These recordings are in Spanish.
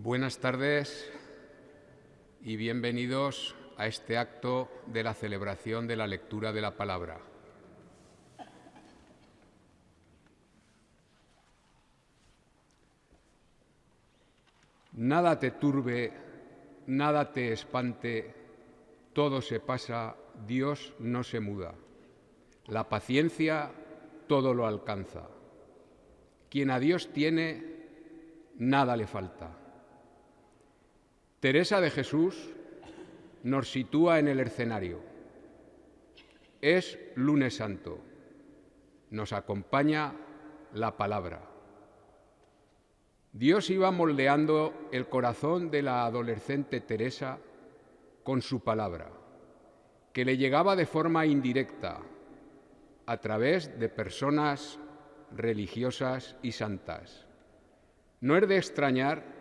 Buenas tardes y bienvenidos a este acto de la celebración de la lectura de la palabra. Nada te turbe, nada te espante, todo se pasa, Dios no se muda. La paciencia todo lo alcanza. Quien a Dios tiene, nada le falta. Teresa de Jesús nos sitúa en el escenario. Es Lunes Santo. Nos acompaña la palabra. Dios iba moldeando el corazón de la adolescente Teresa con su palabra, que le llegaba de forma indirecta, a través de personas religiosas y santas. No es de extrañar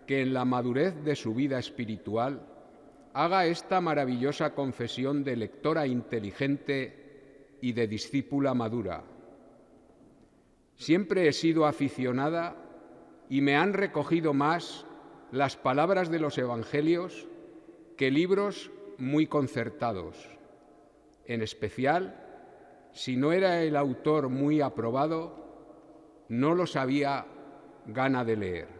que en la madurez de su vida espiritual haga esta maravillosa confesión de lectora inteligente y de discípula madura. Siempre he sido aficionada y me han recogido más las palabras de los evangelios que libros muy concertados. En especial, si no era el autor muy aprobado, no los había gana de leer.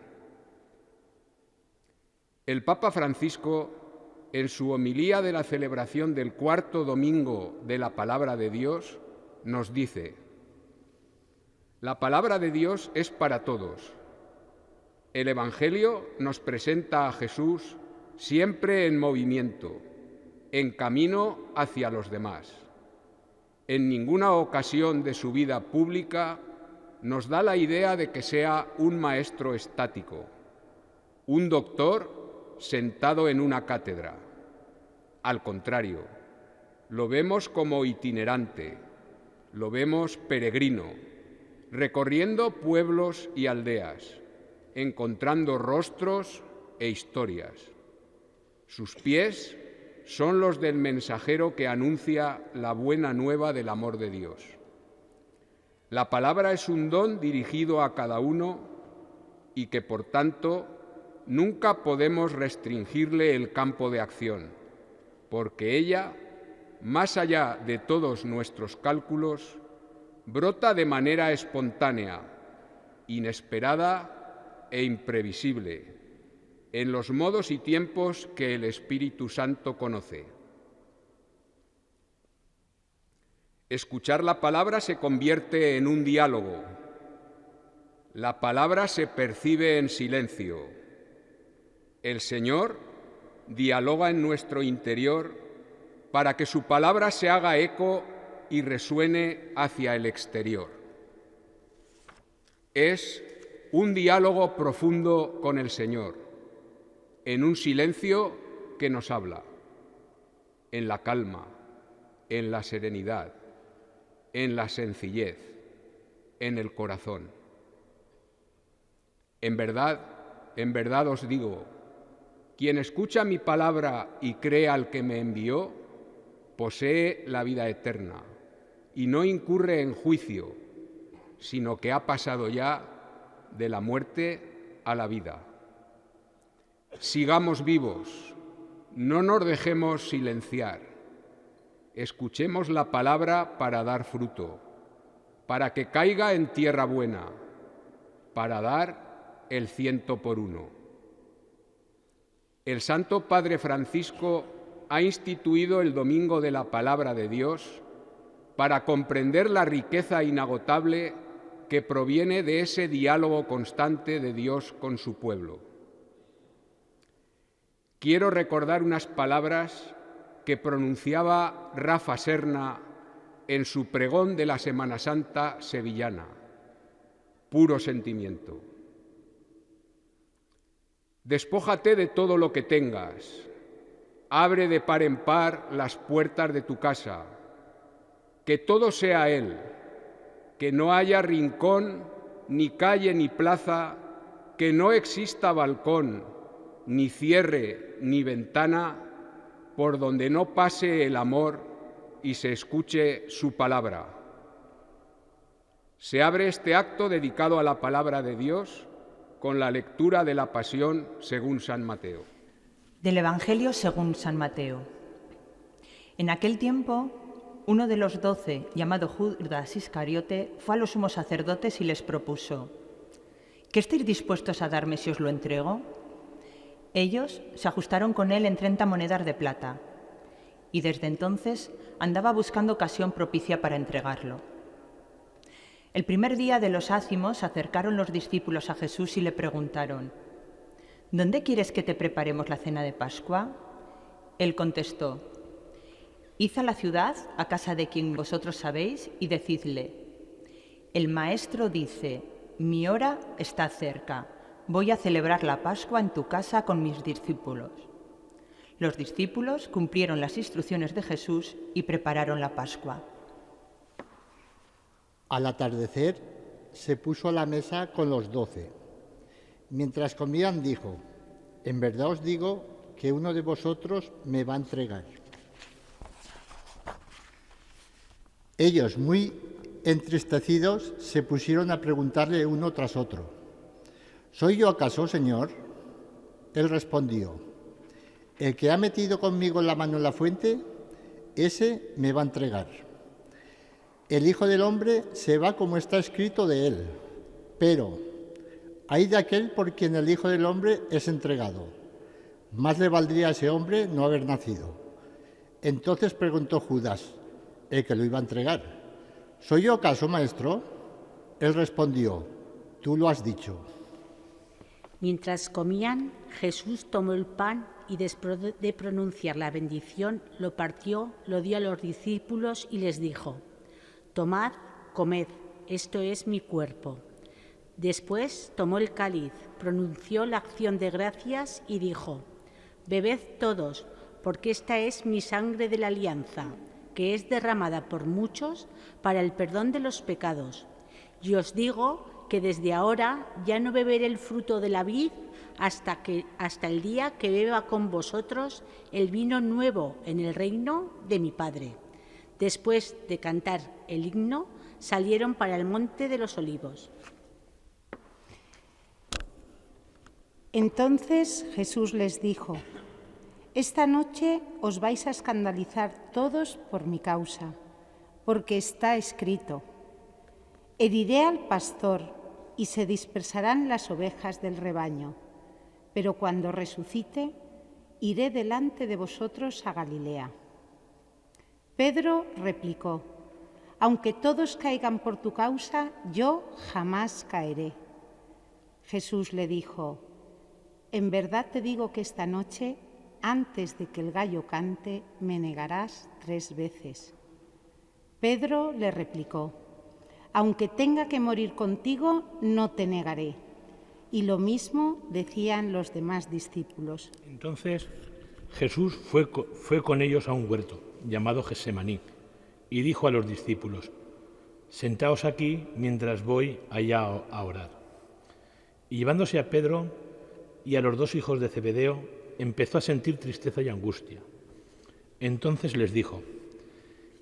El Papa Francisco, en su homilía de la celebración del cuarto domingo de la Palabra de Dios, nos dice: la Palabra de Dios es para todos. El Evangelio nos presenta a Jesús siempre en movimiento, en camino hacia los demás. En ninguna ocasión de su vida pública nos da la idea de que sea un maestro estático, un doctor sentado en una cátedra. Al contrario, lo vemos como itinerante, lo vemos peregrino, recorriendo pueblos y aldeas, encontrando rostros e historias. Sus pies son los del mensajero que anuncia la buena nueva del amor de Dios. La palabra es un don dirigido a cada uno y que, por tanto, nunca podemos restringirle el campo de acción, porque ella, más allá de todos nuestros cálculos, brota de manera espontánea, inesperada e imprevisible, en los modos y tiempos que el Espíritu Santo conoce. Escuchar la palabra se convierte en un diálogo. La palabra se percibe en silencio. El Señor dialoga en nuestro interior para que su palabra se haga eco y resuene hacia el exterior. Es un diálogo profundo con el Señor, en un silencio que nos habla, en la calma, en la serenidad, en la sencillez, en el corazón. En verdad os digo, quien escucha mi palabra y cree al que me envió, posee la vida eterna y no incurre en juicio, sino que ha pasado ya de la muerte a la vida. Sigamos vivos, no nos dejemos silenciar. Escuchemos la palabra para dar fruto, para que caiga en tierra buena, para dar el 100 por 1. El Santo Padre Francisco ha instituido el Domingo de la Palabra de Dios para comprender la riqueza inagotable que proviene de ese diálogo constante de Dios con su pueblo. Quiero recordar unas palabras que pronunciaba Rafa Serna en su pregón de la Semana Santa sevillana. Puro sentimiento. Despójate de todo lo que tengas, abre de par en par las puertas de tu casa, que todo sea Él, que no haya rincón, ni calle, ni plaza, que no exista balcón, ni cierre, ni ventana, por donde no pase el amor y se escuche su palabra. Se abre este acto dedicado a la palabra de Dios con la lectura de la Pasión según San Mateo. Del Evangelio según San Mateo. En aquel tiempo, uno de los 12, llamado Judas Iscariote, fue a los sumos sacerdotes y les propuso: ¿qué estáis dispuestos a darme si os lo entrego? Ellos se ajustaron con él en 30 monedas de plata, y desde entonces andaba buscando ocasión propicia para entregarlo. El primer día de los ácimos se acercaron los discípulos a Jesús y le preguntaron: ¿dónde quieres que te preparemos la cena de Pascua? Él contestó: id a la ciudad, a casa de quien vosotros sabéis, y decidle: el Maestro dice, mi hora está cerca, voy a celebrar la Pascua en tu casa con mis discípulos. Los discípulos cumplieron las instrucciones de Jesús y prepararon la Pascua. Al atardecer se puso a la mesa con los 12. Mientras comían dijo: en verdad os digo que uno de vosotros me va a entregar. Ellos, muy entristecidos, se pusieron a preguntarle uno tras otro: ¿soy yo acaso, Señor? Él respondió: el que ha metido conmigo la mano en la fuente, ese me va a entregar. El Hijo del Hombre se va como está escrito de él, pero ay de aquel por quien el Hijo del Hombre es entregado. Más le valdría a ese hombre no haber nacido. Entonces preguntó Judas, el que lo iba a entregar: ¿soy yo acaso, maestro? Él respondió: tú lo has dicho. Mientras comían, Jesús tomó el pan y después de pronunciar la bendición, lo partió, lo dio a los discípulos y les dijo: tomad, comed, esto es mi cuerpo. Después tomó el cáliz, pronunció la acción de gracias y dijo: bebed todos, porque esta es mi sangre de la alianza, que es derramada por muchos para el perdón de los pecados. Y os digo que desde ahora ya no beberé el fruto de la vid hasta el día que beba con vosotros el vino nuevo en el reino de mi Padre. Después de cantar el himno, salieron para el monte de los Olivos. Entonces Jesús les dijo: esta noche os vais a escandalizar todos por mi causa, porque está escrito: heriré al pastor y se dispersarán las ovejas del rebaño, pero cuando resucite, iré delante de vosotros a Galilea. Pedro replicó: aunque todos caigan por tu causa, yo jamás caeré. Jesús le dijo: en verdad te digo que esta noche, antes de que el gallo cante, me negarás 3 veces. Pedro le replicó: aunque tenga que morir contigo, no te negaré. Y lo mismo decían los demás discípulos. Entonces Jesús fue con ellos a un huerto llamado Getsemaní y dijo a los discípulos: sentaos aquí mientras voy allá a orar. Y llevándose a Pedro y a los 2 hijos de Zebedeo, empezó a sentir tristeza y angustia. Entonces les dijo: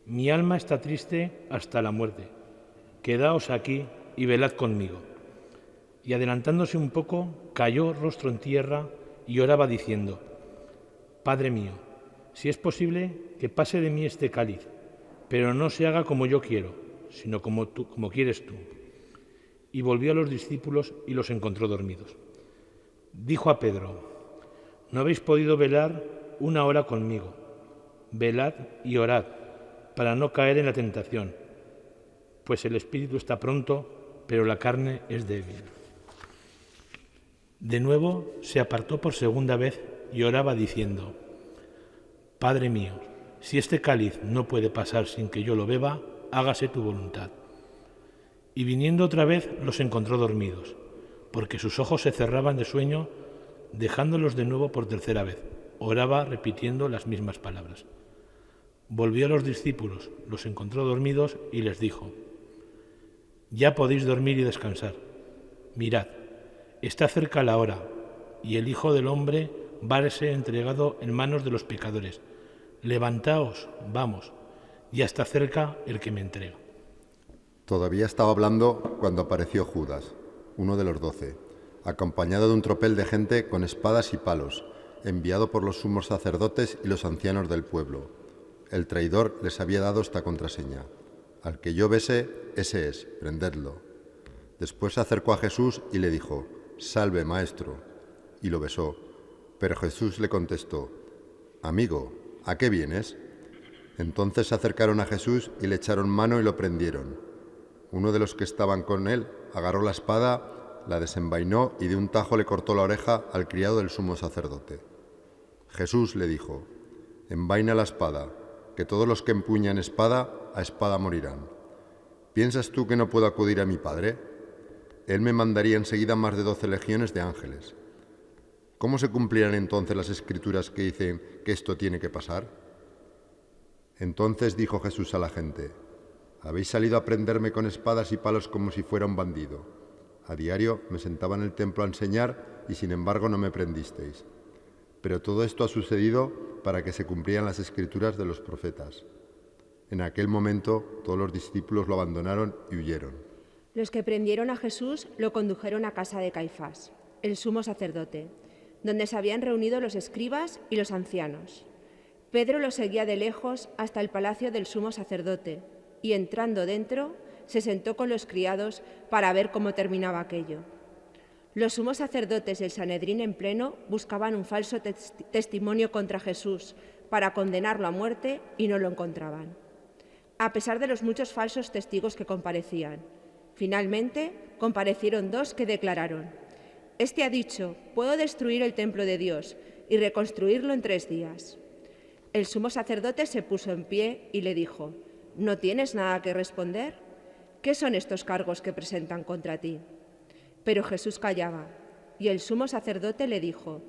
mi alma está triste hasta la muerte, quedaos aquí y velad conmigo. Y adelantándose un poco, cayó rostro en tierra y oraba diciendo: Padre mío, si es posible, que pase de mí este cáliz, pero no se haga como yo quiero, sino como quieres tú. Y volvió a los discípulos y los encontró dormidos. Dijo a Pedro: ¿no habéis podido velar 1 hora conmigo? Velad y orad, para no caer en la tentación, pues el espíritu está pronto, pero la carne es débil. De nuevo se apartó por segunda vez y oraba diciendo: Padre mío, si este cáliz no puede pasar sin que yo lo beba, hágase tu voluntad. Y viniendo otra vez los encontró dormidos, porque sus ojos se cerraban de sueño, dejándolos de nuevo por 3ª vez. Oraba repitiendo las mismas palabras. Volvió a los discípulos, los encontró dormidos y les dijo: Ya podéis dormir y descansar. Mirad, está cerca la hora, y el Hijo del Hombre va a ser entregado en manos de los pecadores. Levantaos, vamos, ya está cerca el que me entrega. Todavía estaba hablando cuando apareció Judas, uno de los 12, acompañado de un tropel de gente con espadas y palos, enviado por los sumos sacerdotes y los ancianos del pueblo. El traidor les había dado esta contraseña: al que yo bese, ese es, prendedlo. Después se acercó a Jesús y le dijo: «Salve, maestro», y lo besó. Pero Jesús le contestó: «Amigo, ¿a qué vienes?». Entonces se acercaron a Jesús y le echaron mano y lo prendieron. Uno de los que estaban con él agarró la espada, la desenvainó y de un tajo le cortó la oreja al criado del sumo sacerdote. Jesús le dijo: «Envaina la espada, que todos los que empuñan espada, a espada morirán. ¿Piensas tú que no puedo acudir a mi Padre? Él me mandaría enseguida más de 12 legiones de ángeles. ¿Cómo se cumplirán entonces las Escrituras que dicen que esto tiene que pasar?». Entonces dijo Jesús a la gente: «Habéis salido a prenderme con espadas y palos como si fuera un bandido. A diario me sentaba en el templo a enseñar y sin embargo no me prendisteis. Pero todo esto ha sucedido para que se cumplieran las Escrituras de los profetas». En aquel momento todos los discípulos lo abandonaron y huyeron. Los que prendieron a Jesús lo condujeron a casa de Caifás, el sumo sacerdote, donde se habían reunido los escribas y los ancianos. Pedro lo seguía de lejos hasta el palacio del sumo sacerdote y, entrando dentro, se sentó con los criados para ver cómo terminaba aquello. Los sumos sacerdotes y el Sanedrín en pleno buscaban un falso testimonio contra Jesús para condenarlo a muerte y no lo encontraban, a pesar de los muchos falsos testigos que comparecían. Finalmente, comparecieron 2 que declararon: «Este ha dicho, puedo destruir el templo de Dios y reconstruirlo en 3 días». El sumo sacerdote se puso en pie y le dijo: «¿No tienes nada que responder? ¿Qué son estos cargos que presentan contra ti?». Pero Jesús callaba, y el sumo sacerdote le dijo: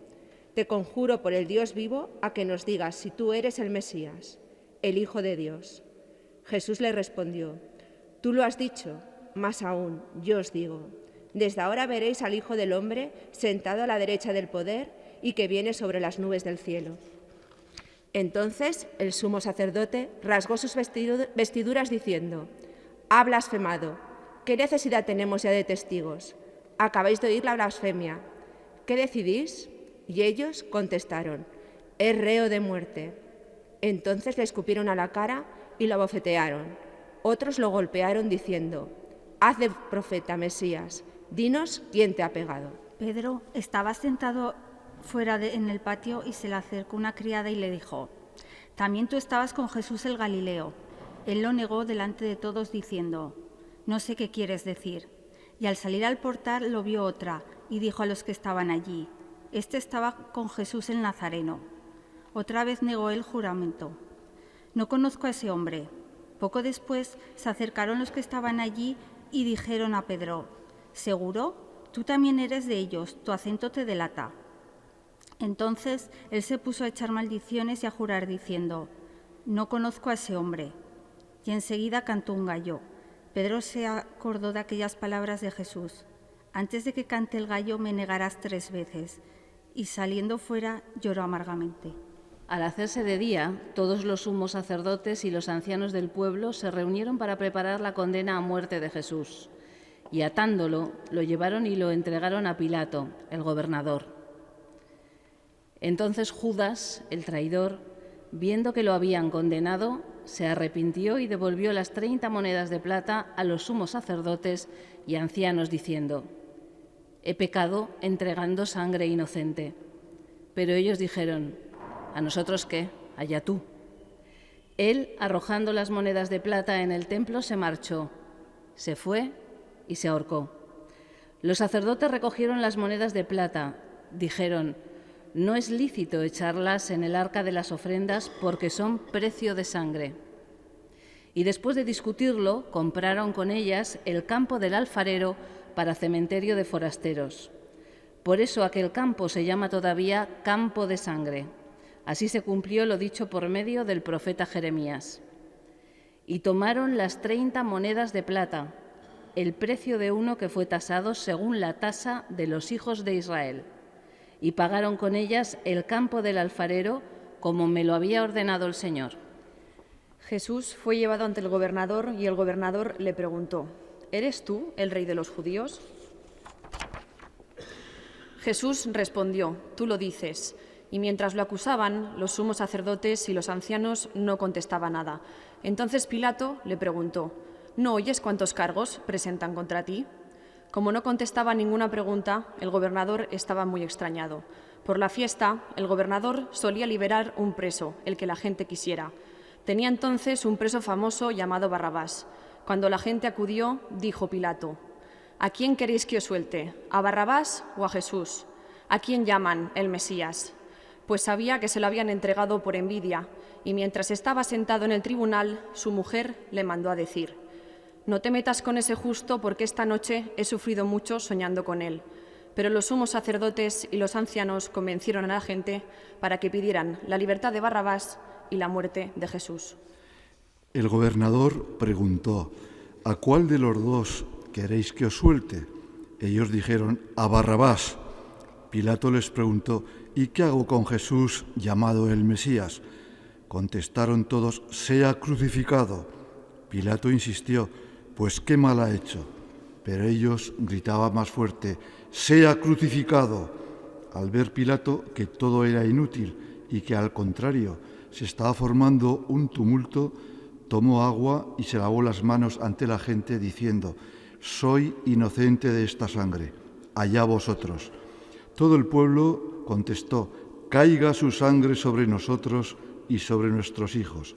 «Te conjuro por el Dios vivo a que nos digas si tú eres el Mesías, el Hijo de Dios». Jesús le respondió: «Tú lo has dicho, más aún, yo os digo, desde ahora veréis al Hijo del Hombre sentado a la derecha del poder y que viene sobre las nubes del cielo». Entonces el sumo sacerdote rasgó sus vestiduras diciendo: «Ha blasfemado. ¿Qué necesidad tenemos ya de testigos? Acabáis de oír la blasfemia. ¿Qué decidís?». Y ellos contestaron: «Es reo de muerte». Entonces le escupieron a la cara y lo abofetearon. Otros lo golpearon diciendo: «Haz de profeta, Mesías, dinos quién te ha pegado». Pedro estaba sentado fuera en el patio y se le acercó una criada y le dijo: «También tú estabas con Jesús el Galileo». Él lo negó delante de todos diciendo: «No sé qué quieres decir». Y al salir al portal lo vio otra y dijo a los que estaban allí: «Este estaba con Jesús el Nazareno». Otra vez negó el juramento: «No conozco a ese hombre». Poco después se acercaron los que estaban allí y dijeron a Pedro: «¿Seguro? Tú también eres de ellos, tu acento te delata». Entonces él se puso a echar maldiciones y a jurar diciendo: «No conozco a ese hombre». Y enseguida cantó un gallo. Pedro se acordó de aquellas palabras de Jesús: «Antes de que cante el gallo me negarás 3 veces». Y saliendo fuera lloró amargamente. Al hacerse de día, todos los sumos sacerdotes y los ancianos del pueblo se reunieron para preparar la condena a muerte de Jesús. Y atándolo, lo llevaron y lo entregaron a Pilato, el gobernador. Entonces Judas, el traidor, viendo que lo habían condenado, se arrepintió y devolvió las 30 monedas de plata a los sumos sacerdotes y ancianos, diciendo: «He pecado entregando sangre inocente». Pero ellos dijeron: «¿A nosotros qué? Allá tú». Él, arrojando las monedas de plata en el templo, se marchó, se fue y se ahorcó. Los sacerdotes recogieron las monedas de plata. Dijeron: «No es lícito echarlas en el arca de las ofrendas porque son precio de sangre». Y después de discutirlo, compraron con ellas el campo del alfarero para cementerio de forasteros. Por eso aquel campo se llama todavía Campo de Sangre. Así se cumplió lo dicho por medio del profeta Jeremías. Y tomaron las 30 monedas de plata, el precio de uno que fue tasado según la tasa de los hijos de Israel, y pagaron con ellas el campo del alfarero, como me lo había ordenado el Señor. Jesús fue llevado ante el gobernador y el gobernador le preguntó: ¿Eres tú el rey de los judíos? Jesús respondió, tú lo dices. Y mientras lo acusaban, los sumos sacerdotes y los ancianos no contestaban nada. Entonces Pilato le preguntó, ¿no oyes cuántos cargos presentan contra ti? Como no contestaba ninguna pregunta, el gobernador estaba muy extrañado. Por la fiesta, el gobernador solía liberar un preso, el que la gente quisiera. Tenía entonces un preso famoso llamado Barrabás. Cuando la gente acudió, dijo Pilato, ¿a quién queréis que os suelte? ¿A Barrabás o a Jesús? ¿A quién llaman el Mesías? Pues sabía que se lo habían entregado por envidia, y mientras estaba sentado en el tribunal, su mujer le mandó a decir, no te metas con ese justo porque esta noche he sufrido mucho soñando con él. Pero los sumos sacerdotes y los ancianos convencieron a la gente para que pidieran la libertad de Barrabás y la muerte de Jesús. El gobernador preguntó, ¿a cuál de los dos queréis que os suelte? Ellos dijeron, a Barrabás. Pilato les preguntó, ¿y qué hago con Jesús llamado el Mesías? Contestaron todos, sea crucificado. Pilato insistió, pues qué mal ha hecho. Pero ellos gritaban más fuerte, sea crucificado. Al ver Pilato que todo era inútil y que al contrario se estaba formando un tumulto, tomó agua y se lavó las manos ante la gente diciendo, soy inocente de esta sangre, allá vosotros. Todo el pueblo contestó, caiga su sangre sobre nosotros y sobre nuestros hijos.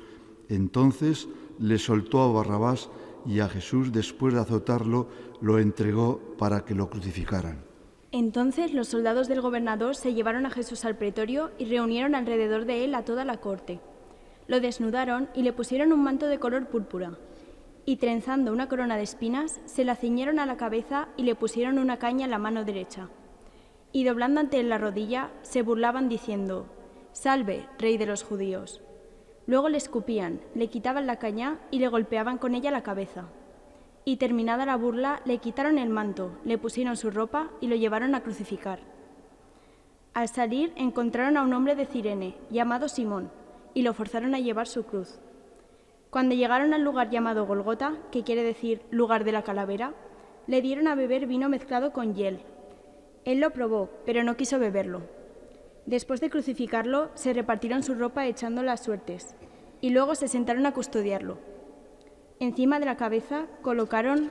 Entonces le soltó a Barrabás y a Jesús, después de azotarlo, lo entregó para que lo crucificaran. Entonces los soldados del gobernador se llevaron a Jesús al pretorio y reunieron alrededor de él a toda la corte. Lo desnudaron y le pusieron un manto de color púrpura. Y trenzando una corona de espinas, se la ciñeron a la cabeza y le pusieron una caña en la mano derecha. Y doblando ante él la rodilla, se burlaban diciendo, «Salve, Rey de los judíos». Luego le escupían, le quitaban la caña y le golpeaban con ella la cabeza. Y terminada la burla, le quitaron el manto, le pusieron su ropa y lo llevaron a crucificar. Al salir, encontraron a un hombre de Cirene, llamado Simón, y lo forzaron a llevar su cruz. Cuando llegaron al lugar llamado Golgota, que quiere decir lugar de la calavera, le dieron a beber vino mezclado con hiel. Él lo probó, pero no quiso beberlo. Después de crucificarlo, se repartieron su ropa echando las suertes, y luego se sentaron a custodiarlo. Encima de la cabeza colocaron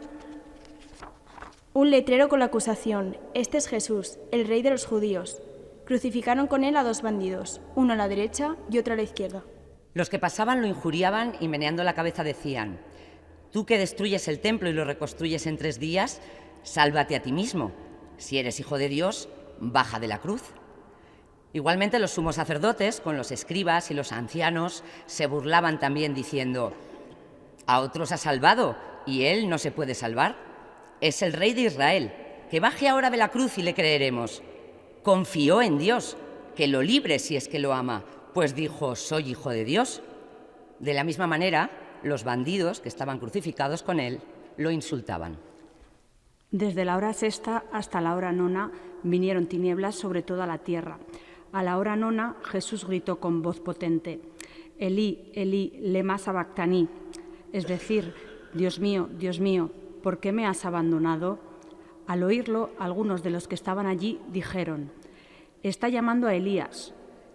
un letrero con la acusación, «Este es Jesús, el Rey de los judíos». Crucificaron con él a 2 bandidos, uno a la derecha y otro a la izquierda. Los que pasaban lo injuriaban y meneando la cabeza decían, «Tú que destruyes el templo y lo reconstruyes en 3 días, sálvate a ti mismo. Si eres hijo de Dios, baja de la cruz». Igualmente los sumos sacerdotes, con los escribas y los ancianos, se burlaban también diciendo, «A otros ha salvado, y él no se puede salvar. Es el Rey de Israel, que baje ahora de la cruz y le creeremos. Confió en Dios, que lo libre si es que lo ama, pues dijo, soy hijo de Dios». De la misma manera, los bandidos que estaban crucificados con él lo insultaban. Desde la hora 6 hasta la hora 9 vinieron tinieblas sobre toda la tierra. A la hora 9 Jesús gritó con voz potente, Elí, Elí, lema sabactaní, es decir, Dios mío, ¿por qué me has abandonado? Al oírlo, algunos de los que estaban allí dijeron, está llamando a Elías.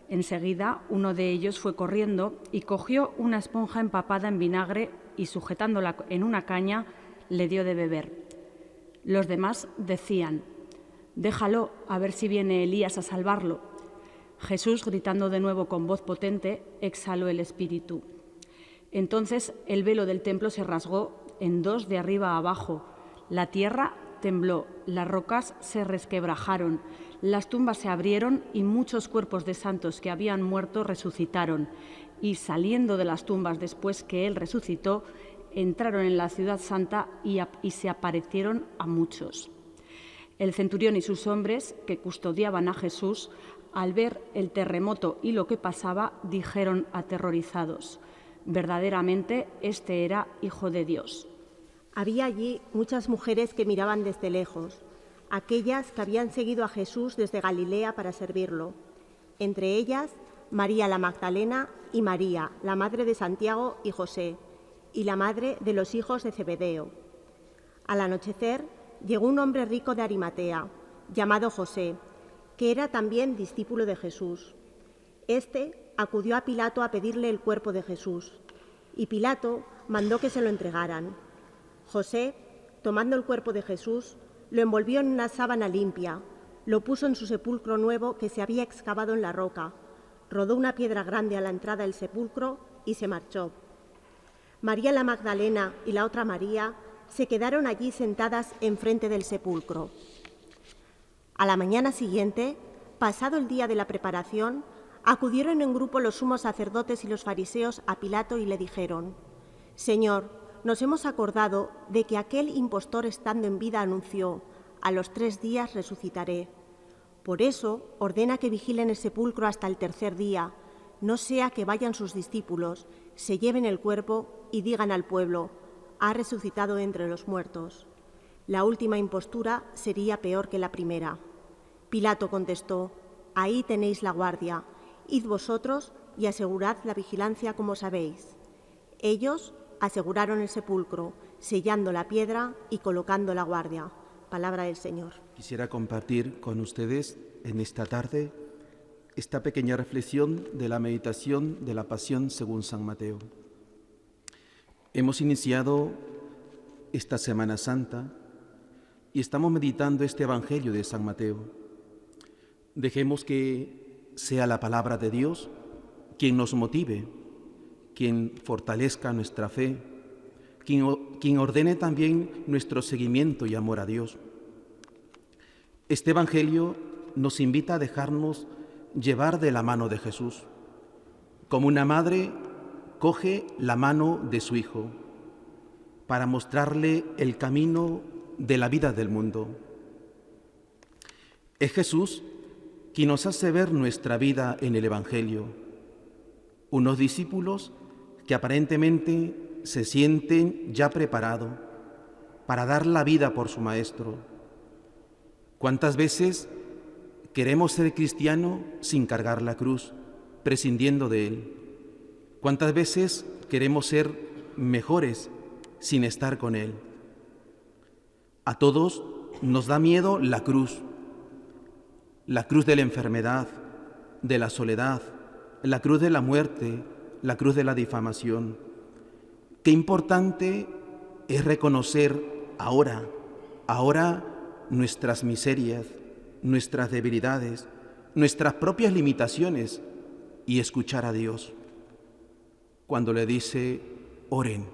Enseguida, uno de ellos fue corriendo y cogió una esponja empapada en vinagre y, sujetándola en una caña, le dio de beber. Los demás decían, déjalo, a ver si viene Elías a salvarlo. Jesús, gritando de nuevo con voz potente, exhaló el espíritu. Entonces el velo del templo se rasgó en 2 de arriba a abajo. La tierra tembló, las rocas se resquebrajaron, las tumbas se abrieron y muchos cuerpos de santos que habían muerto resucitaron. Y saliendo de las tumbas después que él resucitó, entraron en la ciudad santa y se aparecieron a muchos. El centurión y sus hombres, que custodiaban a Jesús, al ver el terremoto y lo que pasaba, dijeron aterrorizados, verdaderamente este era Hijo de Dios. Había allí muchas mujeres que miraban desde lejos, aquellas que habían seguido a Jesús desde Galilea para servirlo. Entre ellas, María la Magdalena y María, la madre de Santiago y José, y la madre de los hijos de Zebedeo. Al anochecer, llegó un hombre rico de Arimatea, llamado José, que era también discípulo de Jesús. Este acudió a Pilato a pedirle el cuerpo de Jesús, y Pilato mandó que se lo entregaran. José, tomando el cuerpo de Jesús, lo envolvió en una sábana limpia, lo puso en su sepulcro nuevo que se había excavado en la roca, rodó una piedra grande a la entrada del sepulcro y se marchó. María la Magdalena y la otra María se quedaron allí sentadas enfrente del sepulcro. A la mañana siguiente, pasado el día de la preparación, acudieron en grupo los sumos sacerdotes y los fariseos a Pilato y le dijeron: «Señor, nos hemos acordado de que aquel impostor estando en vida anunció: a los 3 días resucitaré. Por eso ordena que vigilen el sepulcro hasta el 3er día, no sea que vayan sus discípulos, se lleven el cuerpo y digan al pueblo: ha resucitado entre los muertos. La última impostura sería peor que la primera». Pilato contestó: «Ahí tenéis la guardia, id vosotros y asegurad la vigilancia como sabéis». Ellos aseguraron el sepulcro, sellando la piedra y colocando la guardia. Palabra del Señor. Quisiera compartir con ustedes en esta tarde esta pequeña reflexión de la meditación de la Pasión según San Mateo. Hemos iniciado esta Semana Santa y estamos meditando este Evangelio de San Mateo. Dejemos que sea la palabra de Dios quien nos motive, quien fortalezca nuestra fe, quien ordene también nuestro seguimiento y amor a Dios. Este Evangelio nos invita a dejarnos llevar de la mano de Jesús, como una madre coge la mano de su hijo para mostrarle el camino de la vida del mundo. Es Jesús quien nos hace ver nuestra vida en el Evangelio, unos discípulos que aparentemente se sienten ya preparados para dar la vida por su Maestro. ¿Cuántas veces queremos ser cristiano sin cargar la cruz, prescindiendo de Él? ¿Cuántas veces queremos ser mejores sin estar con Él? A todos nos da miedo la cruz de la enfermedad, de la soledad, la cruz de la muerte, la cruz de la difamación. Qué importante es reconocer ahora nuestras miserias, nuestras debilidades, nuestras propias limitaciones y escuchar a Dios cuando le dice: oren.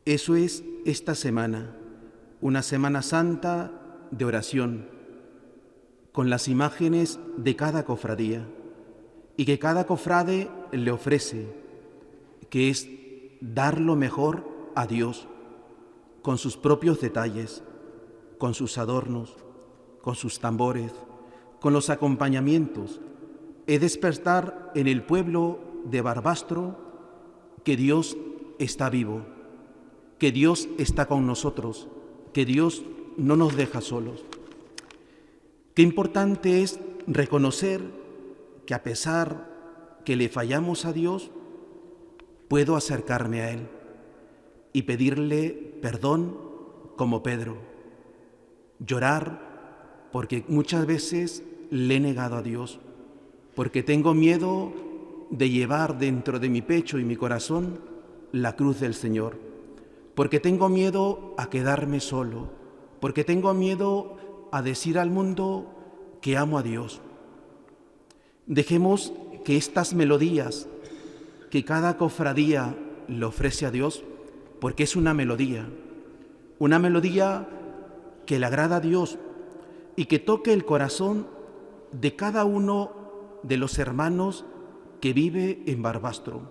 Eso es esta semana, una Semana Santa de oración, con las imágenes de cada cofradía y que cada cofrade le ofrece, que es dar lo mejor a Dios con sus propios detalles, con sus adornos, con sus tambores, con los acompañamientos. Es despertar en el pueblo de Barbastro que Dios está vivo, que Dios está con nosotros, que Dios no nos deja solos. Qué importante es reconocer que a pesar que le fallamos a Dios, puedo acercarme a Él y pedirle perdón como Pedro, llorar porque muchas veces le he negado a Dios, porque tengo miedo de llevar dentro de mi pecho y mi corazón la cruz del Señor, porque tengo miedo a quedarme solo, porque tengo miedo a decir al mundo que amo a Dios. Dejemos que estas melodías que cada cofradía le ofrece a Dios, porque es una melodía que le agrada a Dios y que toque el corazón de cada uno de los hermanos que vive en Barbastro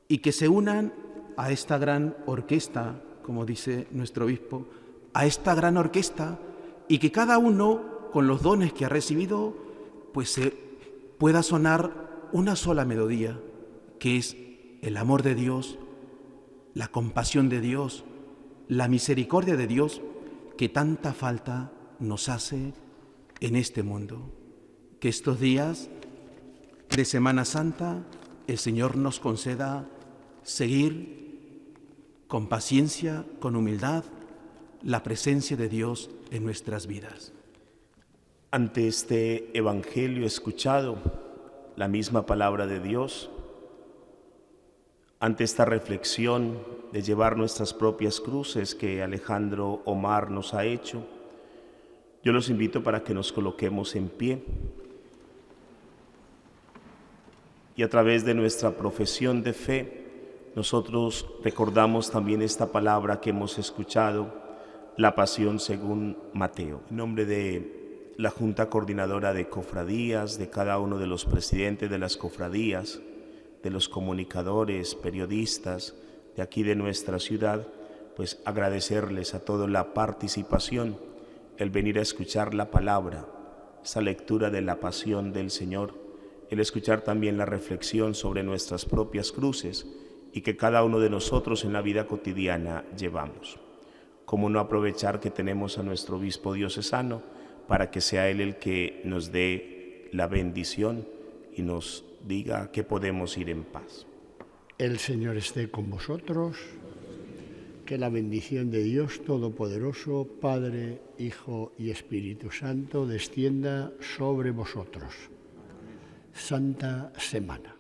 y que se unan a esta gran orquesta, como dice nuestro obispo, a esta gran orquesta, y que cada uno, con los dones que ha recibido, pues pueda sonar una sola melodía, que es el amor de Dios, la compasión de Dios, la misericordia de Dios, que tanta falta nos hace en este mundo. Que estos días de Semana Santa el Señor nos conceda seguir con paciencia, con humildad, la presencia de Dios en nuestras vidas. Ante este Evangelio escuchado, la misma palabra de Dios, ante esta reflexión de llevar nuestras propias cruces que Alejandro Omar nos ha hecho, yo los invito para que nos coloquemos en pie y a través de nuestra profesión de fe, nosotros recordamos también esta palabra que hemos escuchado, la pasión según Mateo. En nombre de la Junta Coordinadora de Cofradías, de cada uno de los presidentes de las cofradías, de los comunicadores, periodistas de aquí de nuestra ciudad, pues agradecerles a todos la participación, el venir a escuchar la palabra, esa lectura de la pasión del Señor, el escuchar también la reflexión sobre nuestras propias cruces y que cada uno de nosotros en la vida cotidiana llevamos. ¿Cómo no aprovechar que tenemos a nuestro obispo diocesano para que sea él el que nos dé la bendición y nos diga que podemos ir en paz? El Señor esté con vosotros, que la bendición de Dios Todopoderoso, Padre, Hijo y Espíritu Santo, descienda sobre vosotros. Santa Semana.